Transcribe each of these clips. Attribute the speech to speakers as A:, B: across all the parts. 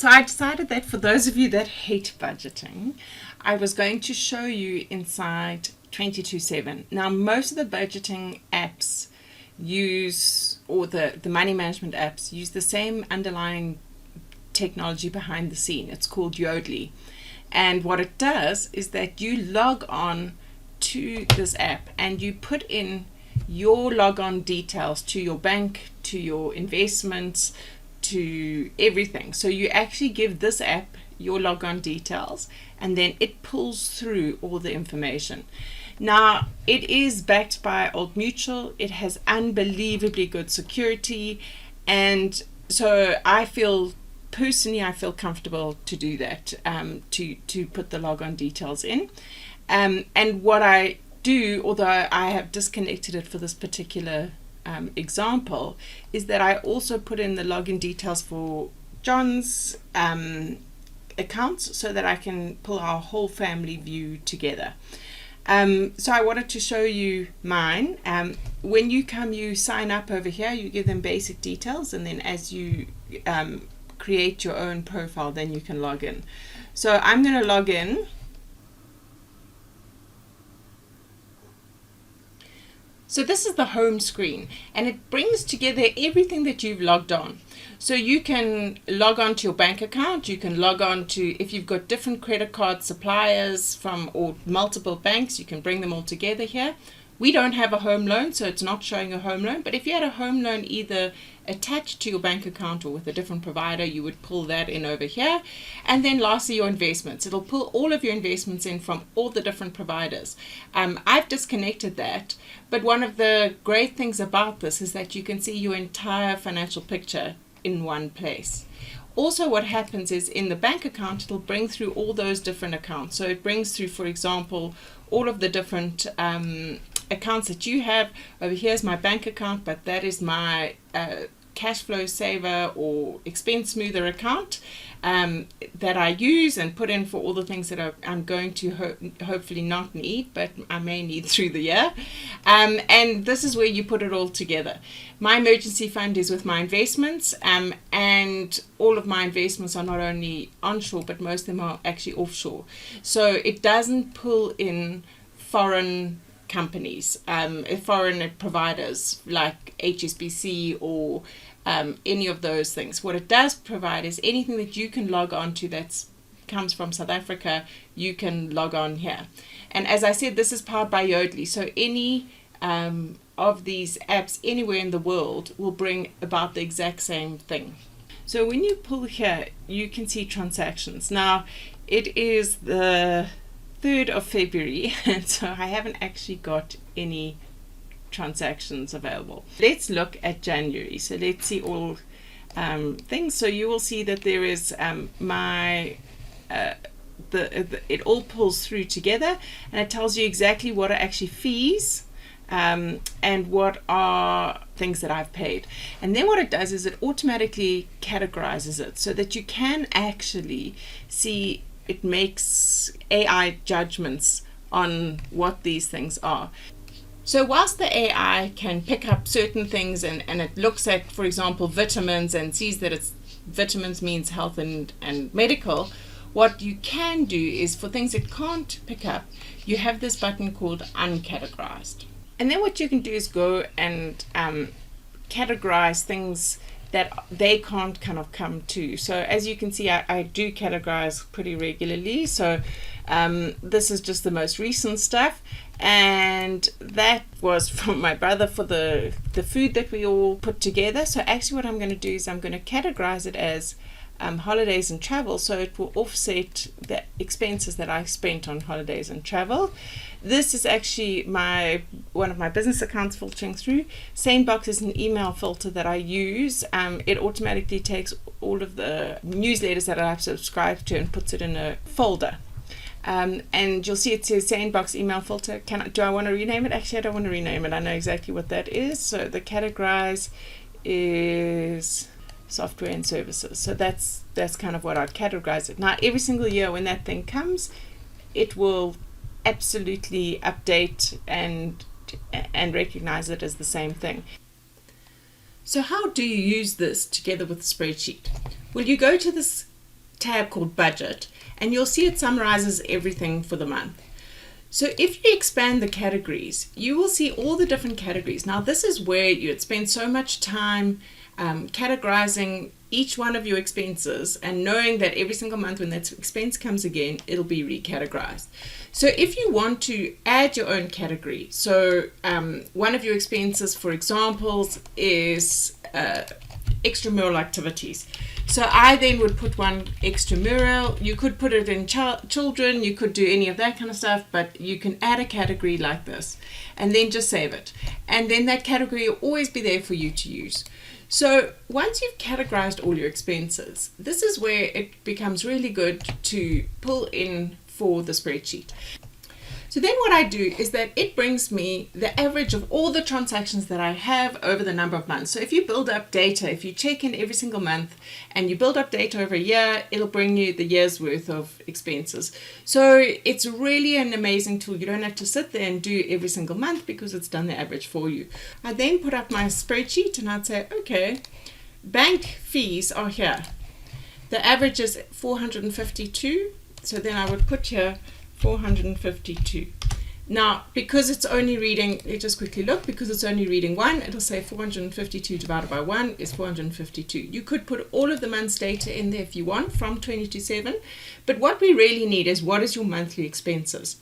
A: So I decided that for those of you that hate budgeting, I was going to show you inside 22/7. Now, most of the budgeting apps use, or the money management apps use the same underlying technology behind the scene. It's called Yodlee. And what it does is that you log on to this app and you put in your logon details to your bank, to your investments, to everything. So you actually give this app your logon details and then it pulls through all the information. Now, it is backed by Old Mutual. It has unbelievably good security, and so I feel comfortable to do that, to put the logon details in. And what I do, although I have disconnected it for this particular example, is that I also put in the login details for John's accounts so that I can pull our whole family view together. So I wanted to show you mine. When you sign up over here, you give them basic details, and then as you create your own profile, then you can log in. So I'm going to log in. So this is the home screen, and it brings together everything that you've logged on. So you can log on to your bank account, you can log on to, if you've got different credit card suppliers or multiple banks, you can bring them all together here. We don't have a home loan, so it's not showing a home loan, but if you had a home loan either attached to your bank account or with a different provider, you would pull that in over here. And then lastly, your investments. It'll pull all of your investments in from all the different providers. I've disconnected that, but one of the great things about this is that you can see your entire financial picture in one place. Also, what happens is in the bank account, it'll bring through all those different accounts. So it brings through, for example, all of the different accounts that you have. Over here's my bank account, but that is my cash flow saver or expense smoother account that I use and put in for all the things that I'm going to hopefully not need, but I may need through the year. And this is where you put it all together. My emergency fund is with my investments, and all of my investments are not only onshore, but most of them are actually offshore. So it doesn't pull in foreign companies, foreign providers like HSBC or any of those things. What it does provide is anything that you can log on to that comes from South Africa, you can log on here. And as I said, this is powered by Yodlee, so any of these apps anywhere in the world will bring about the exact same thing. So when you pull here, you can see transactions. Now, it is the 3rd of February, and so I haven't actually got any transactions available. Let's look at January. So let's see all things. So you will see that there is it all pulls through together, and it tells you exactly what are actually fees and what are things that I've paid. And then what it does is it automatically categorizes it so that you can actually see, it makes AI judgments on what these things are. So whilst the AI can pick up certain things and it looks at, for example, vitamins and sees that it's vitamins means health and medical, what you can do is for things it can't pick up, you have this button called uncategorized. And then what you can do is go and categorize things that they can't kind of come to. So as you can see, I do categorize pretty regularly. So this is just the most recent stuff, and that was from my brother for the food that we all put together. So actually what I'm going to do is I'm going to categorize it as holidays and travel, so it will offset the expenses that I spent on holidays and travel. This is actually one of my business accounts filtering through. SaneBox is an email filter that I use. It automatically takes all of the newsletters that I've subscribed to and puts it in a folder. And you'll see it says SaneBox email filter. Do I want to rename it? Actually, I don't want to rename it. I know exactly what that is. So the categorize is software and services. So that's kind of what I'd categorize it. Now, every single year when that thing comes, it will absolutely update and recognize it as the same thing. So how do you use this together with the spreadsheet? Well, you go to this tab called budget, and you'll see it summarizes everything for the month. So if you expand the categories, you will see all the different categories. Now this is where you'd spend so much time categorizing each one of your expenses and knowing that every single month when that expense comes again, it'll be recategorized. So if you want to add your own category, so one of your expenses, for example, is extramural activities. So I then would put one extramural. You could put it in children, you could do any of that kind of stuff, but you can add a category like this and then just save it. And then that category will always be there for you to use. So once you've categorized all your expenses, this is where it becomes really good to pull in for the spreadsheet. So then what I do is that it brings me the average of all the transactions that I have over the number of months. So if you build up data, if you check in every single month and you build up data over a year, it'll bring you the year's worth of expenses. So it's really an amazing tool. You don't have to sit there and do every single month because it's done the average for you. I then put up my spreadsheet and I'd say, okay, bank fees are here. The average is 452. So then I would put here 452. Now, because it's only reading, let's just quickly look, because it's only reading 1, it'll say 452 divided by 1 is 452. You could put all of the month's data in there if you want, from 20 to 7, but what we really need is what is your monthly expenses.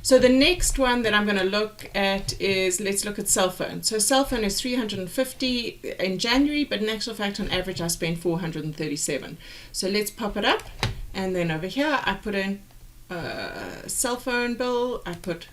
A: So the next one that I'm going to look at is, let's look at cell phone. So cell phone is 350 in January, but in actual fact, on average, I spend 437. So let's pop it up, and then over here, I put in cell phone bill. I put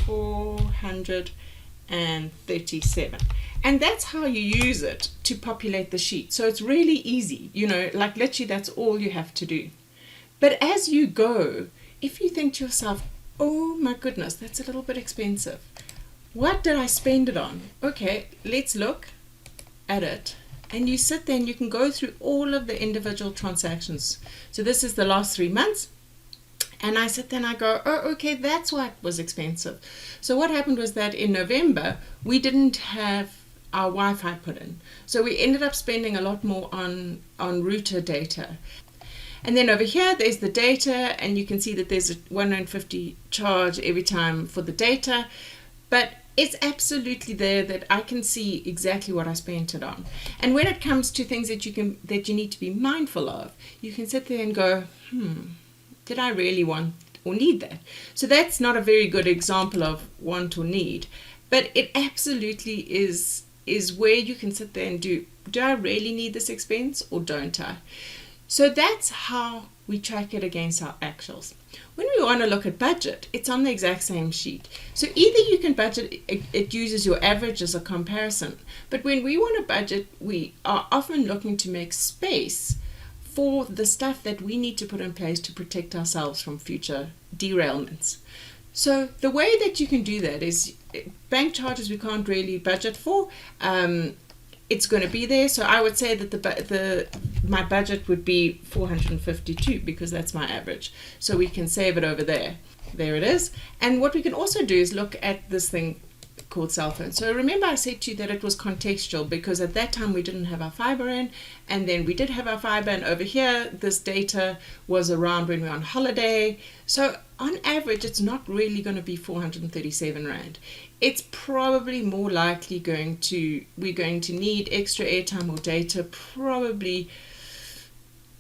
A: 437, and that's how you use it to populate the sheet. So it's really easy, you know, like literally that's all you have to do. But as you go, if you think to yourself, oh my goodness, that's a little bit expensive, what did I spend it on? Okay, let's look at it. And you sit there and you can go through all of the individual transactions. So this is the last 3 months. And I sit there and I go, oh, okay, that's why it was expensive. So what happened was that in November, we didn't have our Wi-Fi put in. So we ended up spending a lot more on router data. And then over here, there's the data, and you can see that there's a $150 charge every time for the data. But it's absolutely there that I can see exactly what I spent it on. And when it comes to things that you need to be mindful of, you can sit there and go, did I really want or need that? So that's not a very good example of want or need, but it absolutely is where you can sit there and do I really need this expense or don't I? So that's how we track it against our actuals. When we want to look at budget, it's on the exact same sheet. So either you can budget, it uses your average as a comparison, but when we want to budget, we are often looking to make space for the stuff that we need to put in place to protect ourselves from future derailments. So the way that you can do that is bank charges we can't really budget for. It's going to be there. So I would say that my budget would be 452 because that's my average. So we can save it over there. There it is. And what we can also do is look at this thing called cell phone. So remember I said to you that it was contextual because at that time we didn't have our fiber in, and then we did have our fiber, and over here this data was around when we were on holiday. So on average it's not really going to be 437 Rand. It's probably more likely we're going to need extra airtime or data, probably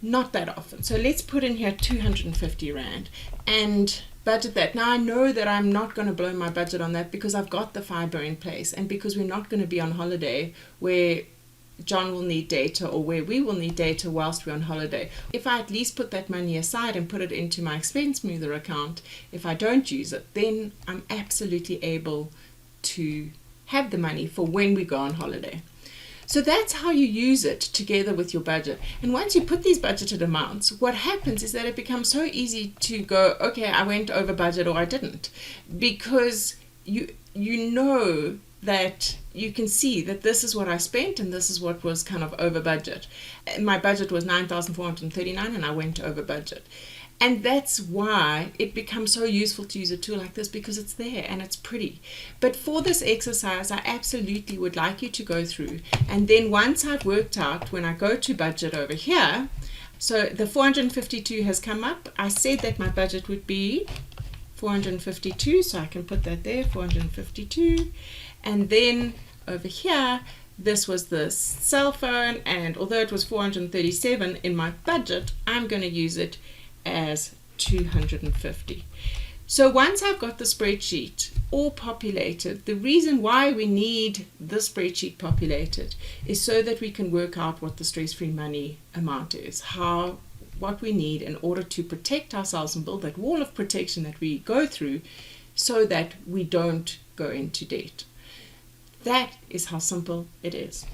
A: not that often. So let's put in here 250 Rand and budget that. Now I know that I'm not going to blow my budget on that because I've got the fiber in place, and because we're not going to be on holiday where John will need data or where we will need data whilst we're on holiday. If I at least put that money aside and put it into my expense smoother account, if I don't use it, then I'm absolutely able to have the money for when we go on holiday. So that's how you use it together with your budget. And once you put these budgeted amounts, what happens is that it becomes so easy to go, okay, I went over budget or I didn't, because you know that you can see that this is what I spent and this is what was kind of over budget. My budget was 9,439 and I went over budget. And that's why it becomes so useful to use a tool like this, because it's there and it's pretty. But for this exercise, I absolutely would like you to go through. And then once I've worked out, when I go to budget over here, So the 452 has come up. I said that my budget would be 452, so I can put that there, 452. And then over here, this was the cell phone, and although it was 437 in my budget, I'm going to use it as 250. So once I've got the spreadsheet all populated, the reason why we need the spreadsheet populated is so that we can work out what the stress-free money amount is, what we need in order to protect ourselves and build that wall of protection that we go through so that we don't go into debt. That is how simple it is.